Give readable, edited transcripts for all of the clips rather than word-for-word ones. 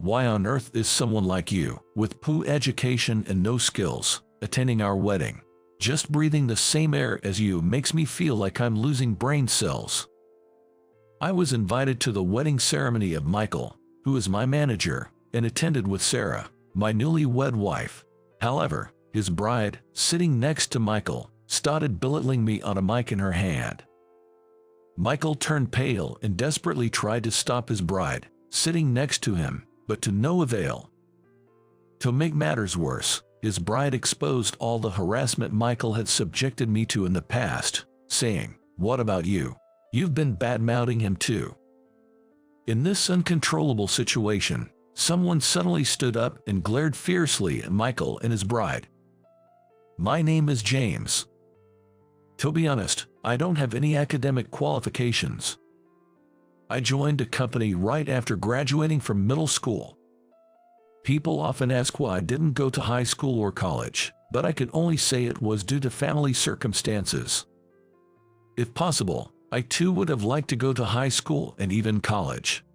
Why on earth is someone like you, with poo education and no skills, attending our wedding? Just breathing the same air as you makes me feel like I'm losing brain cells. I was invited to the wedding ceremony of Michael, who is my manager, and attended with Sarah, my newlywed wife. However, his bride, sitting next to Michael, started belittling me on a mic in her hand. Michael turned pale and desperately tried to stop his bride, sitting next to him, but to no avail. To make matters worse, his bride exposed all the harassment Michael had subjected me to in the past, saying, "What about you? You've been bad-mouthing him too." In this uncontrollable situation, someone suddenly stood up and glared fiercely at Michael and his bride. "My name is James. To be honest, I don't have any academic qualifications. I joined a company right after graduating from middle school. People often ask why I didn't go to high school or college, but I could only say it was due to family circumstances. If possible, I too would have liked to go to high school and even college.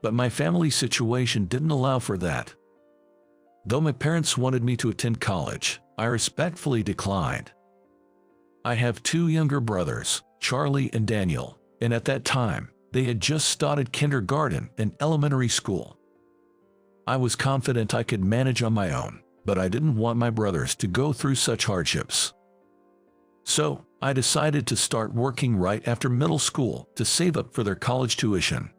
But my family situation didn't allow for that. Though my parents wanted me to attend college, I respectfully declined. I have two younger brothers, Charlie and Daniel, and at that time, they had just started kindergarten and elementary school. I was confident I could manage on my own, but I didn't want my brothers to go through such hardships. So, I decided to start working right after middle school to save up for their college tuition.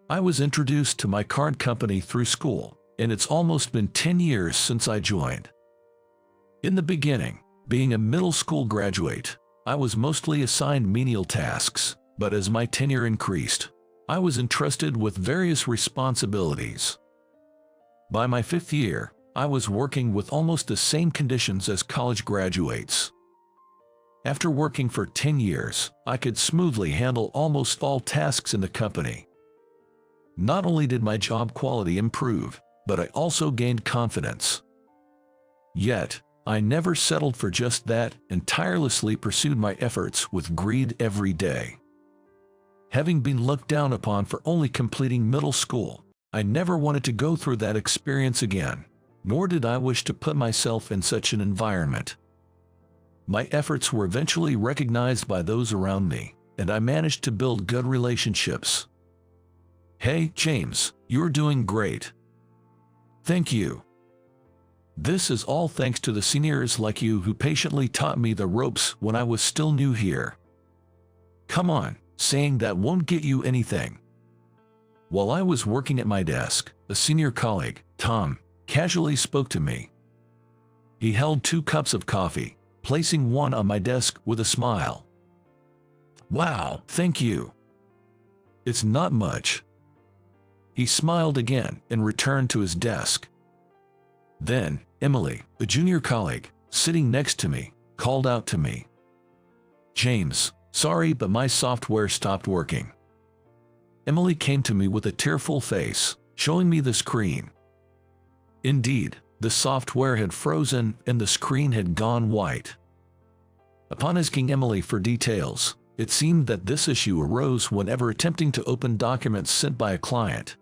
I was introduced to my current company through school, and it's almost been 10 years since I joined. In the beginning, being a middle school graduate, I was mostly assigned menial tasks, but as my tenure increased, I was entrusted with various responsibilities. By my 5th year, I was working with almost the same conditions as college graduates. After working for 10 years, I could smoothly handle almost all tasks in the company. Not only did my job quality improve, but I also gained confidence. Yet, I never settled for just that and tirelessly pursued my efforts with greed every day. Having been looked down upon for only completing middle school, I never wanted to go through that experience again, nor did I wish to put myself in such an environment. My efforts were eventually recognized by those around me, and I managed to build good relationships. "Hey, James, you're doing great. Thank you. This is all thanks to the seniors like you who patiently taught me the ropes when I was still new here. Come on, saying that won't get you anything." While I was working at my desk, a senior colleague, Tom, casually spoke to me. He held 2 cups of coffee, placing one on my desk with a smile. "Wow, thank you. It's not much." He smiled again and returned to his desk. Then, Emily, a junior colleague, sitting next to me, called out to me, "James, sorry but my software stopped working." Emily came to me with a tearful face, showing me the screen. Indeed, the software had frozen and the screen had gone white. Upon asking Emily for details, it seemed that this issue arose whenever attempting to open documents sent by a client.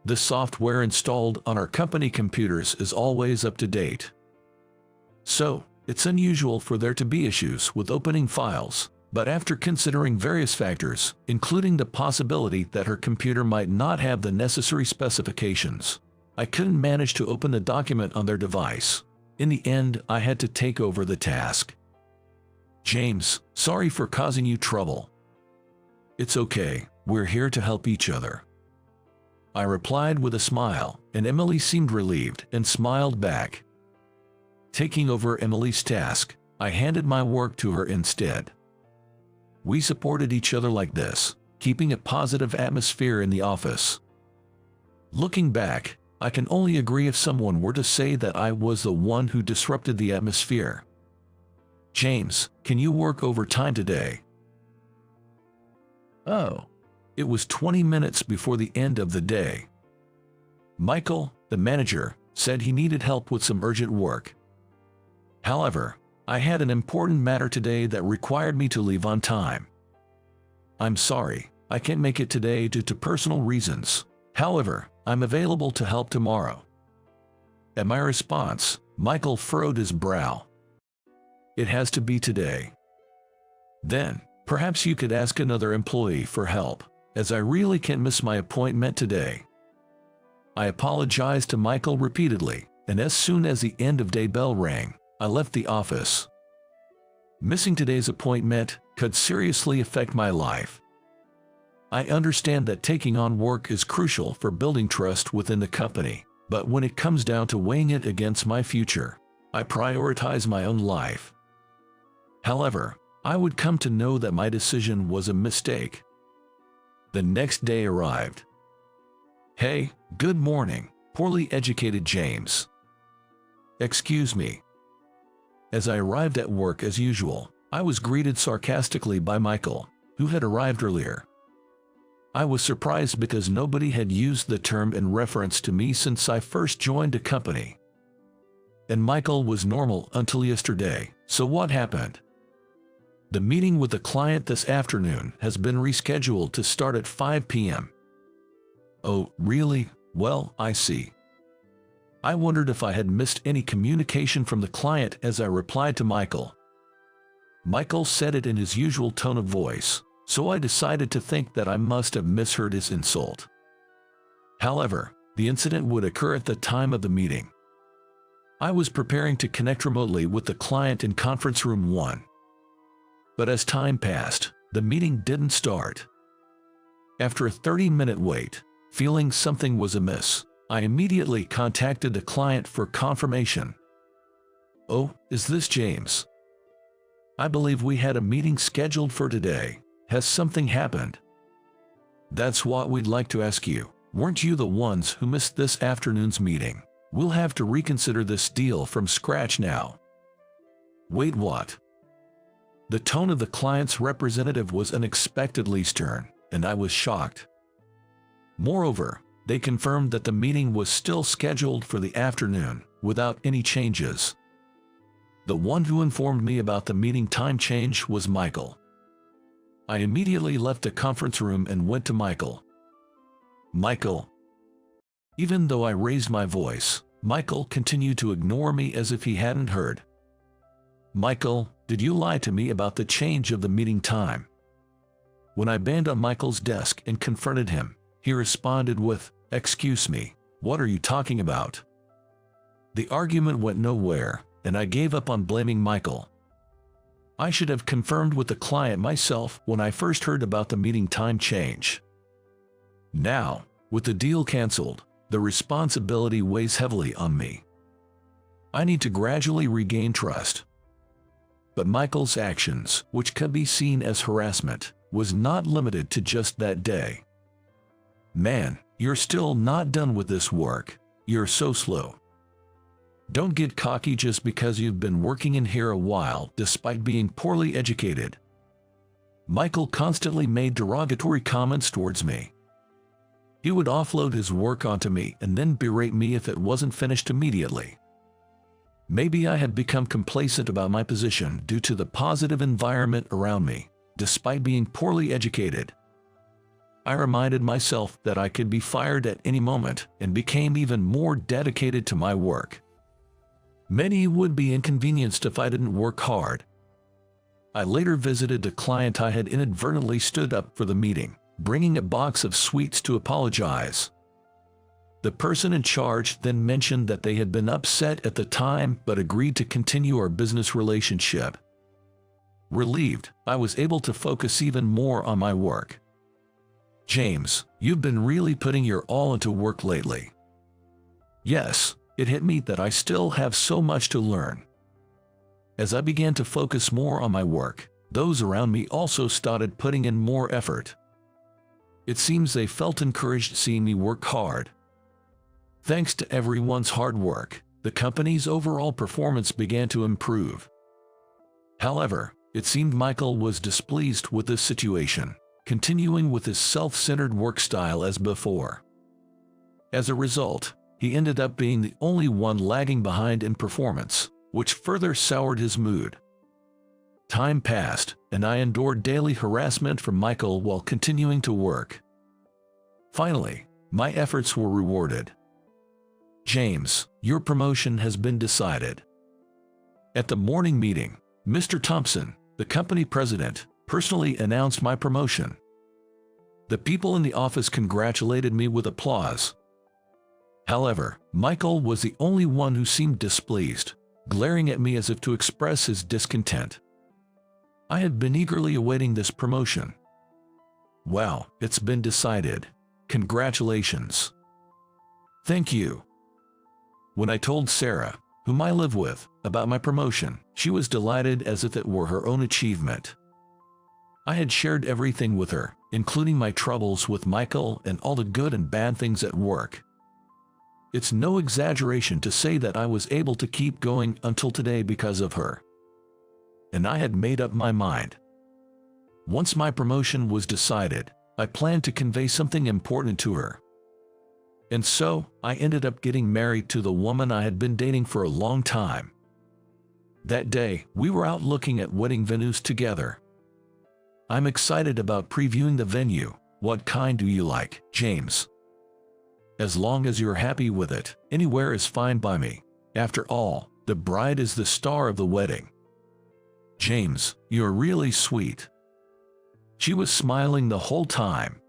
The software installed on our company computers is always up to date. So, it's unusual for there to be issues with opening files, but after considering various factors, including the possibility that her computer might not have the necessary specifications, I couldn't manage to open the document on their device. In the end, I had to take over the task. "James, sorry for causing you trouble." "It's okay, we're here to help each other," I replied with a smile, and Emily seemed relieved and smiled back. Taking over Emily's task, I handed my work to her instead. We supported each other like this, keeping a positive atmosphere in the office. Looking back, I can only agree if someone were to say that I was the one who disrupted the atmosphere. "James, can you work overtime today?" Oh. It was 20 minutes before the end of the day. Michael, the manager, said he needed help with some urgent work. However, I had an important matter today that required me to leave on time. "I'm sorry, I can't make it today due to personal reasons," However, I'm available to help tomorrow. At my response, Michael furrowed his brow. It has to be today. Then, perhaps you could ask another employee for help, as I really can't miss my appointment today. I apologized to Michael repeatedly, and as soon as the end-of-day bell rang, I left the office. Missing today's appointment could seriously affect my life. I understand that taking on work is crucial for building trust within the company, but when it comes down to weighing it against my future, I prioritize my own life. However, I would come to know that my decision was a mistake. The next day arrived. Hey, good morning, poorly educated James. Excuse me. As I arrived at work as usual, I was greeted sarcastically by Michael, who had arrived earlier. I was surprised because nobody had used the term in reference to me since I first joined the company. And Michael was normal until yesterday, so what happened? The meeting with the client this afternoon has been rescheduled to start at 5 p.m. Oh, really? Well, I see. I wondered if I had missed any communication from the client as I replied to Michael. Michael said it in his usual tone of voice, so I decided to think that I must have misheard his insult. However, the incident would occur at the time of the meeting. I was preparing to connect remotely with the client in conference room 1. But as time passed, the meeting didn't start. After a 30-minute wait, feeling something was amiss, I immediately contacted the client for confirmation. Oh, is this James? I believe we had a meeting scheduled for today. Has something happened? That's what we'd like to ask you. Weren't you the ones who missed this afternoon's meeting? We'll have to reconsider this deal from scratch now. Wait, what? The tone of the client's representative was unexpectedly stern, and I was shocked. Moreover, they confirmed that the meeting was still scheduled for the afternoon, without any changes. The one who informed me about the meeting time change was Michael. I immediately left the conference room and went to Michael. Michael. Even though I raised my voice, Michael continued to ignore me as if he hadn't heard. Michael, did you lie to me about the change of the meeting time? When I banged on Michael's desk and confronted him, he responded with, "Excuse me, what are you talking about?" The argument went nowhere, and I gave up on blaming Michael. I should have confirmed with the client myself when I first heard about the meeting time change. Now, with the deal cancelled, the responsibility weighs heavily on me. I need to gradually regain trust. But Michael's actions, which could be seen as harassment, was not limited to just that day. Man, you're still not done with this work. You're so slow. Don't get cocky just because you've been working in here a while despite being poorly educated. Michael constantly made derogatory comments towards me. He would offload his work onto me and then berate me if it wasn't finished immediately. Maybe I had become complacent about my position due to the positive environment around me, despite being poorly educated. I reminded myself that I could be fired at any moment and became even more dedicated to my work. Many would be inconvenienced if I didn't work hard. I later visited the client I had inadvertently stood up for the meeting, bringing a box of sweets to apologize. The person in charge then mentioned that they had been upset at the time but agreed to continue our business relationship. Relieved, I was able to focus even more on my work. James, you've been really putting your all into work lately. Yes, it hit me that I still have so much to learn. As I began to focus more on my work, those around me also started putting in more effort. It seems they felt encouraged seeing me work hard. Thanks to everyone's hard work, the company's overall performance began to improve. However, it seemed Michael was displeased with this situation, continuing with his self-centered work style as before. As a result, he ended up being the only one lagging behind in performance, which further soured his mood. Time passed, and I endured daily harassment from Michael while continuing to work. Finally, My efforts were rewarded. James, your promotion has been decided. At the morning meeting, Mr. Thompson, the company president, personally announced my promotion. The people in the office congratulated me with applause. However, Michael was the only one who seemed displeased, glaring at me as if to express his discontent. I had been eagerly awaiting this promotion. Well, it's been decided. Congratulations. Thank you. When I told Sarah, whom I live with, about my promotion, she was delighted as if it were her own achievement. I had shared everything with her, including my troubles with Michael and all the good and bad things at work. It's no exaggeration to say that I was able to keep going until today because of her. And I had made up my mind. Once my promotion was decided, I planned to convey something important to her. And so, I ended up getting married to the woman I had been dating for a long time. That day, we were out looking at wedding venues together. I'm excited about previewing the venue. What kind do you like, James? As long as you're happy with it, anywhere is fine by me. After all, the bride is the star of the wedding. James, you're really sweet. She was smiling the whole time.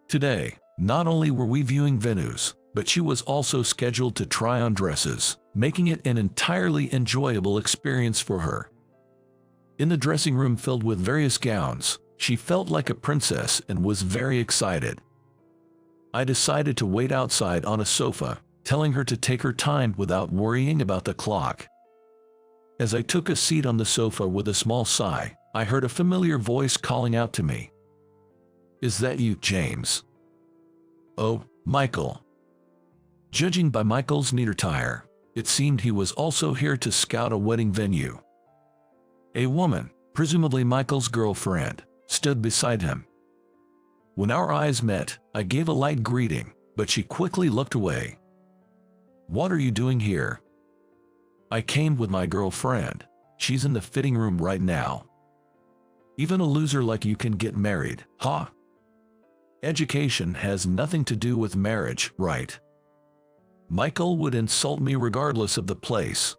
Today, not only were we viewing venues, but she was also scheduled to try on dresses, making it an entirely enjoyable experience for her. In the dressing room filled with various gowns, she felt like a princess and was very excited. I decided to wait outside on a sofa, telling her to take her time without worrying about the clock. As I took a seat on the sofa with a small sigh, I heard a familiar voice calling out to me. Is that you, James? Oh, Michael. Judging by Michael's neat attire, it seemed he was also here to scout a wedding venue. A woman, presumably Michael's girlfriend, stood beside him. When our eyes met, I gave a light greeting, but she quickly looked away. What are you doing here? I came with my girlfriend. She's in the fitting room right now. Even a loser like you can get married, huh? Education has nothing to do with marriage, right? Michael would insult me regardless of the place.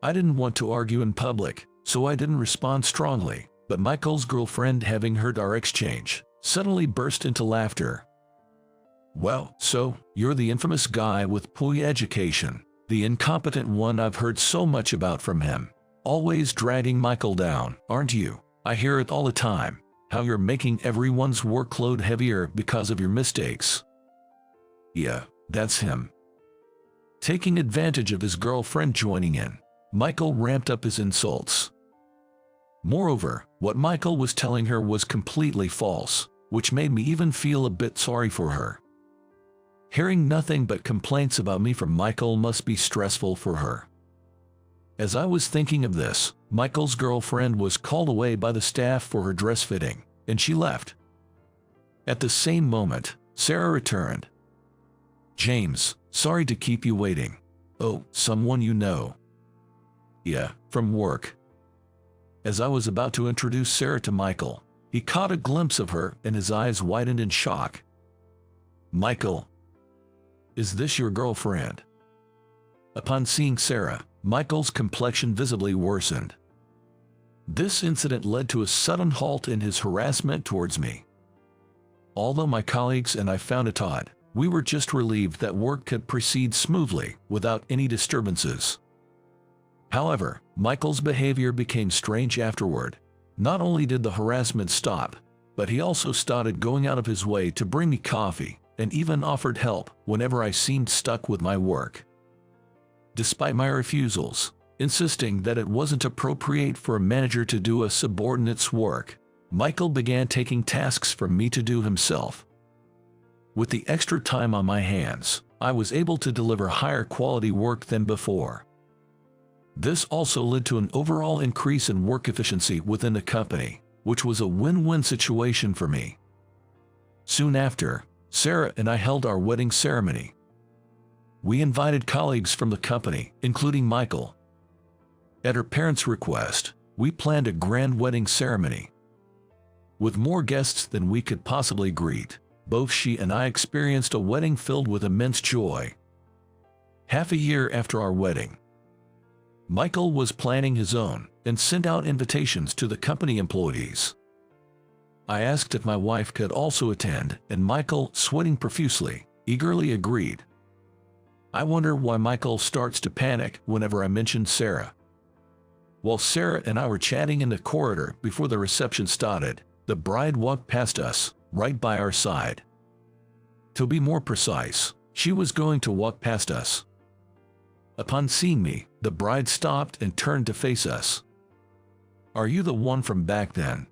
I didn't want to argue in public, so I didn't respond strongly, but Michael's girlfriend, having heard our exchange, suddenly burst into laughter. Well, so, you're the infamous guy with poor education, the incompetent one I've heard so much about from him. Always dragging Michael down, aren't you? I hear it all the time, how you're making everyone's workload heavier because of your mistakes. Yeah, that's him. Taking advantage of his girlfriend joining in, Michael ramped up his insults. Moreover, what Michael was telling her was completely false, which made me even feel a bit sorry for her. Hearing nothing but complaints about me from Michael must be stressful for her. As I was thinking of this, Michael's girlfriend was called away by the staff for her dress fitting, and she left. At the same moment, Sarah returned. James, sorry to keep you waiting. Oh, someone you know? Yeah, from work. As I was about to introduce Sarah to Michael, he caught a glimpse of her and his eyes widened in shock. Michael, is this your girlfriend? Upon seeing Sarah, Michael's complexion visibly worsened. This incident led to a sudden halt in his harassment towards me. Although my colleagues and I found it odd, we were just relieved that work could proceed smoothly without any disturbances. However, Michael's behavior became strange afterward. Not only did the harassment stop, but he also started going out of his way to bring me coffee and even offered help whenever I seemed stuck with my work. Despite my refusals, insisting that it wasn't appropriate for a manager to do a subordinate's work, Michael began taking tasks from me to do himself. With the extra time on my hands, I was able to deliver higher quality work than before. This also led to an overall increase in work efficiency within the company, which was a win-win situation for me. Soon after, Sarah and I held our wedding ceremony. We invited colleagues from the company, including Michael. At her parents' request, we planned a grand wedding ceremony. With more guests than we could possibly greet, both she and I experienced a wedding filled with immense joy. Half a year after our wedding, Michael was planning his own and sent out invitations to the company employees. I asked if my wife could also attend, and Michael, sweating profusely, eagerly agreed. I wonder why Michael starts to panic whenever I mention Sarah. While Sarah and I were chatting in the corridor before the reception started, the bride walked past us, right by our side. To be more precise, she was going to walk past us. Upon seeing me, the bride stopped and turned to face us. "Are you the one from back then?"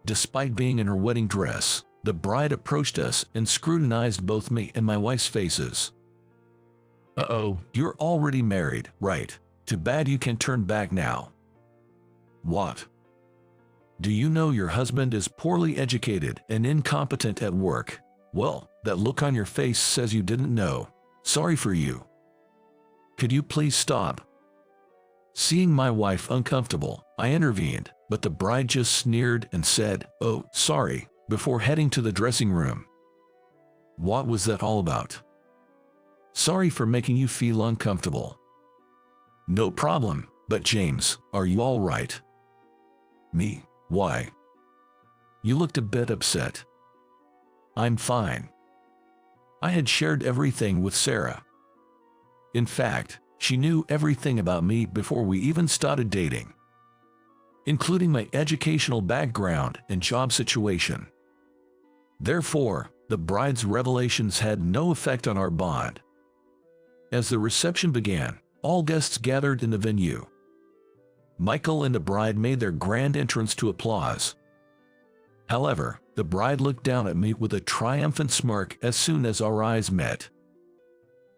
Despite being in her wedding dress, the bride approached us and scrutinized both me and my wife's faces. "Uh-oh, you're already married, right? Too bad you can turn back now." "What? Do you know your husband is poorly educated and incompetent at work?" "Well, that look on your face says you didn't know. Sorry for you. Could you please stop?" Seeing my wife uncomfortable, I intervened, but the bride just sneered and said, "Oh, sorry," before heading to the dressing room. What was that all about? "Sorry for making you feel uncomfortable." "No problem, but James, are you all right?" "Me? Why?" "You looked a bit upset." "I'm fine." I had shared everything with Sarah. In fact, she knew everything about me before we even started dating, including my educational background and job situation. Therefore, the bride's revelations had no effect on our bond. As the reception began, all guests gathered in the venue. Michael and the bride made their grand entrance to applause. However, the bride looked down at me with a triumphant smirk as soon as our eyes met.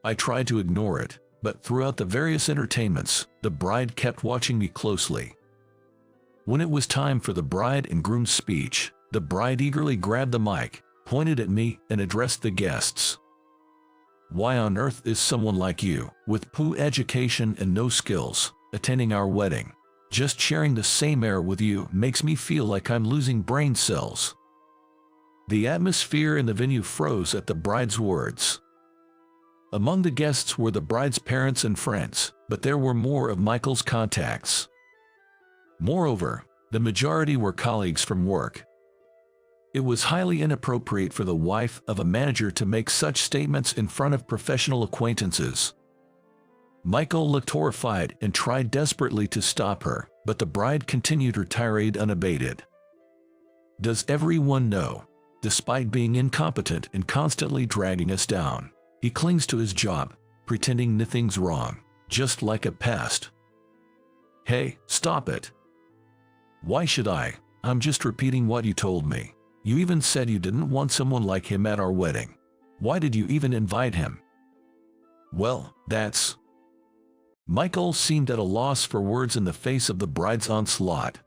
I tried to ignore it, but throughout the various entertainments, the bride kept watching me closely. When it was time for the bride and groom's speech, the bride eagerly grabbed the mic, pointed at me, and addressed the guests. "Why on earth is someone like you, with poor education and no skills, attending our wedding? Just sharing the same air with you makes me feel like I'm losing brain cells." The atmosphere in the venue froze at the bride's words. Among the guests were the bride's parents and friends, but there were more of Michael's contacts. Moreover, the majority were colleagues from work. It was highly inappropriate for the wife of a manager to make such statements in front of professional acquaintances. Michael looked horrified and tried desperately to stop her, but the bride continued her tirade unabated. "Does everyone know? Despite being incompetent and constantly dragging us down, he clings to his job, pretending nothing's wrong, just like a pest." "Hey, stop it. Why should I? I'm just repeating what you told me. You even said you didn't want someone like him at our wedding. Why did you even invite him?" "Well, that's..." Michael seemed at a loss for words in the face of the bride's onslaught.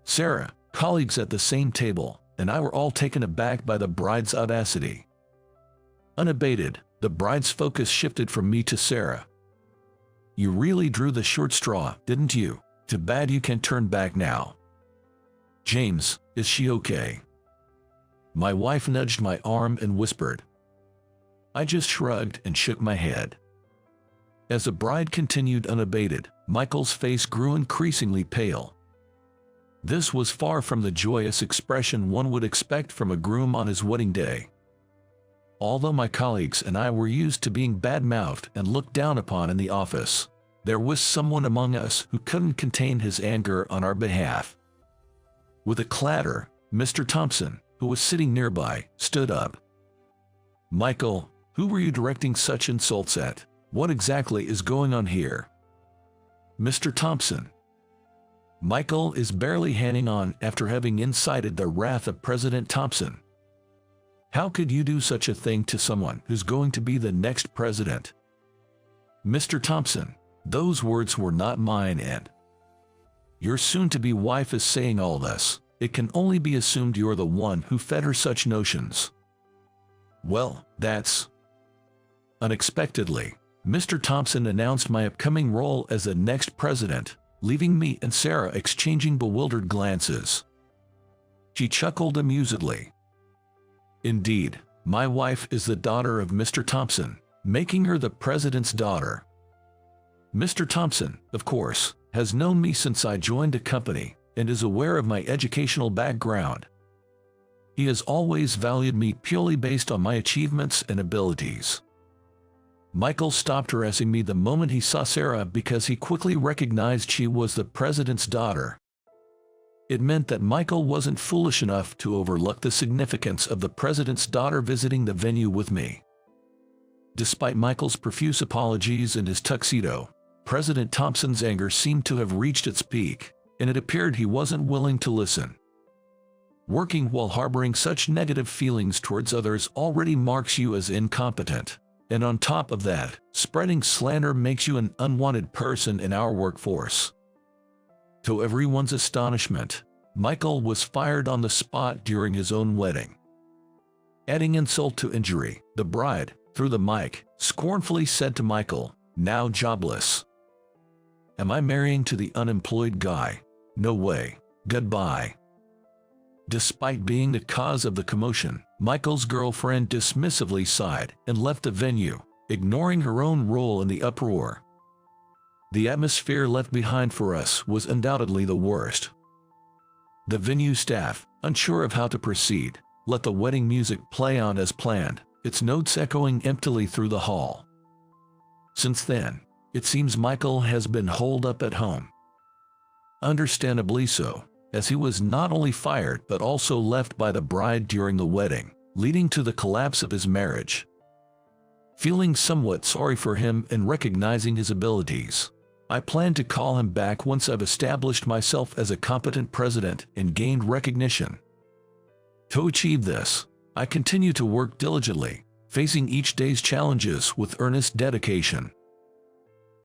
Sarah, colleagues at the same table, and I were all taken aback by the bride's audacity. Unabated, the bride's focus shifted from me to Sarah. "You really drew the short straw, didn't you? Too bad you can turn back now." "James, is she okay?" My wife nudged my arm and whispered. I just shrugged and shook my head. As the bride continued unabated, Michael's face grew increasingly pale. This was far from the joyous expression one would expect from a groom on his wedding day. Although my colleagues and I were used to being bad-mouthed and looked down upon in the office, there was someone among us who couldn't contain his anger on our behalf. With a clatter, Mr. Thompson, who was sitting nearby, stood up. "Michael, who were you directing such insults at? What exactly is going on here?" "Mr. Thompson." Michael is barely hanging on after having incited the wrath of President Thompson. "How could you do such a thing to someone who's going to be the next president?" "Mr. Thompson, those words were not mine, and your soon-to-be wife is saying all this. It can only be assumed you're the one who fed her such notions." "Well, that's..." Unexpectedly, Mr. Thompson announced my upcoming role as the next president, leaving me and Sarah exchanging bewildered glances. She chuckled amusedly. Indeed, my wife is the daughter of Mr. Thompson, making her the president's daughter. Mr. Thompson, of course, has known me since I joined the company and is aware of my educational background. He has always valued me purely based on my achievements and abilities. Michael stopped harassing me the moment he saw Sarah because he quickly recognized she was the president's daughter. It meant that Michael wasn't foolish enough to overlook the significance of the president's daughter visiting the venue with me. Despite Michael's profuse apologies and his tuxedo, President Thompson's anger seemed to have reached its peak, and it appeared he wasn't willing to listen. Working while harboring such negative feelings towards others already marks you as incompetent. And on top of that, spreading slander makes you an unwanted person in our workforce. To everyone's astonishment, Michael was fired on the spot during his own wedding. Adding insult to injury, the bride, through the mic, scornfully said to Michael, "Now jobless. Am I marrying to the unemployed guy? No way. Goodbye." Despite being the cause of the commotion, Michael's girlfriend dismissively sighed and left the venue, ignoring her own role in the uproar. The atmosphere left behind for us was undoubtedly the worst. The venue staff, unsure of how to proceed, let the wedding music play on as planned, its notes echoing emptily through the hall. Since then, it seems Michael has been holed up at home. Understandably so, as he was not only fired but also left by the bride during the wedding, leading to the collapse of his marriage. Feeling somewhat sorry for him and recognizing his abilities, I plan to call him back once I've established myself as a competent president and gained recognition. To achieve this, I continue to work diligently, facing each day's challenges with earnest dedication.